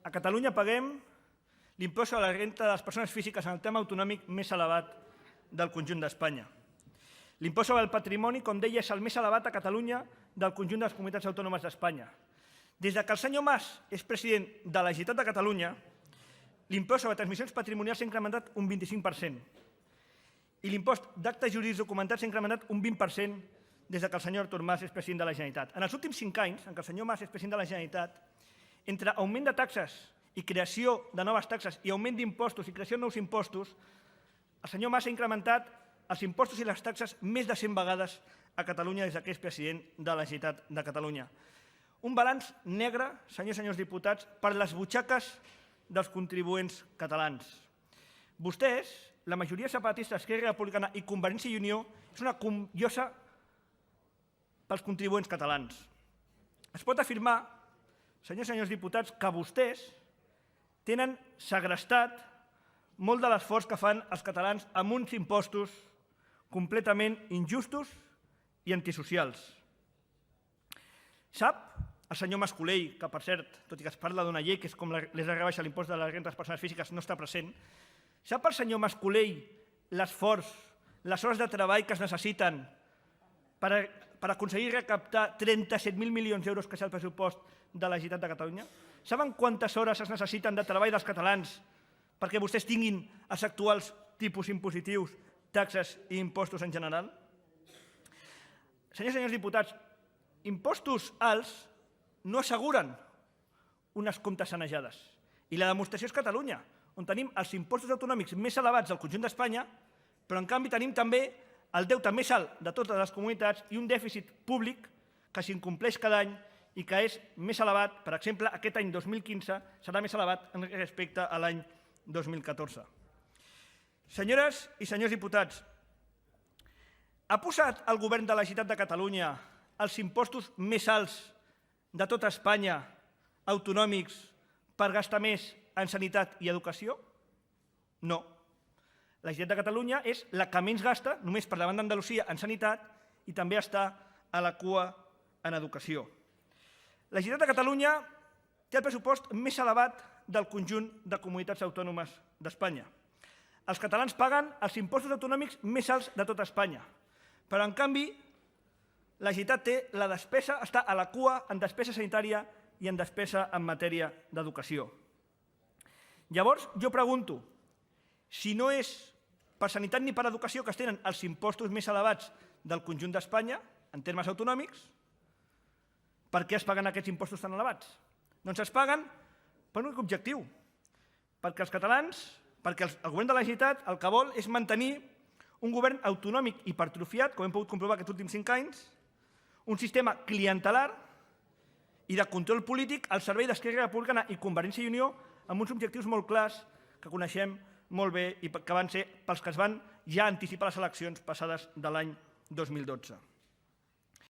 A Catalunya paguem l'impost sobre la renda de les persones físiques en el tema autonòmic més elevat del conjunt d'Espanya. L'impost sobre el patrimoni, com deia, és el més elevat a Catalunya del conjunt de les comunitats autònomes d'Espanya. Des que el senyor Mas és president de la Generalitat de Catalunya, l'impost sobre transmissions patrimonials s'ha incrementat un 25% i l'impost d'actes jurídics documentats s'ha incrementat un 20% des que el senyor Artur Mas és president de la Generalitat. En els últims 5 anys, en què el senyor Mas és president de la Generalitat, entre augment de taxes i creació de noves taxes i augment d'impostos i creació de nous impostos, el senyor Mas ha incrementat els impostos i les taxes més de 100 vegades a Catalunya des que és president de la Generalitat de Catalunya. Un balanç negre, senyors i senyors diputats, per les butxaques dels contribuents catalans. Vostès, la majoria separatista, Esquerra Republicana i Convergència i Unió, és una llosa pels contribuents catalans. Es pot afirmar, senyors i senyors diputats, que vostès tenen segrestat molt de l'esforç que fan els catalans amb uns impostos completament injustos i antisocials. Sap el senyor Mas-Colell, que per cert, tot i que es parla d'una llei que és com les rebaixa l'impost de les rendes de les persones físiques, no està present, sap el senyor Mas-Colell l'esforç, les hores de treball que es necessiten per aconseguir recaptar 37.000 milions d'euros, que és el pressupost de la Generalitat de Catalunya? Saben quantes hores es necessiten de treball dels catalans perquè vostès tinguin els actuals tipus impositius, taxes i impostos en general? Senyors i senyors diputats, impostos alts no asseguren unes comptes sanejades. I la demostració és Catalunya, on tenim els impostos autonòmics més elevats del conjunt d'Espanya, però en canvi tenim també el deute més alt de totes les comunitats i un dèficit públic que s'incompleix cada any i que és més elevat, per exemple, aquest any 2015 serà més elevat respecte a l'any 2014. Senyores i senyors diputats, ha posat el govern de la Generalitat de Catalunya els impostos més alts de tota Espanya, autonòmics, per gastar més en sanitat i educació? No. La Generalitat de Catalunya és la que menys gasta, només per davant d'Andalusia, en sanitat i també està a la cua en educació. La Generalitat de Catalunya té el pressupost més elevat del conjunt de comunitats autònomes d'Espanya. Els catalans paguen els impostos autonòmics més alts de tota Espanya, però en canvi la Generalitat té la despesa, està a la cua en despesa sanitària i en despesa en matèria d'educació. Llavors, jo pregunto, si no és per sanitat ni per educació que es tenen els impostos més elevats del conjunt d'Espanya, en termes autonòmics, per què es paguen aquests impostos tan elevats? Doncs es paguen per un únic objectiu, perquè els catalans, perquè el govern de la Generalitat el que vol és mantenir un govern autonòmic hipertrofiat, com hem pogut comprovar aquests últims 5 anys, un sistema clientelar i de control polític al servei d'Esquerra Republicana i Convergència i Unió amb uns objectius molt clars que coneixem molt bé i que van ser pels que es van ja anticipar les eleccions passades de l'any 2012.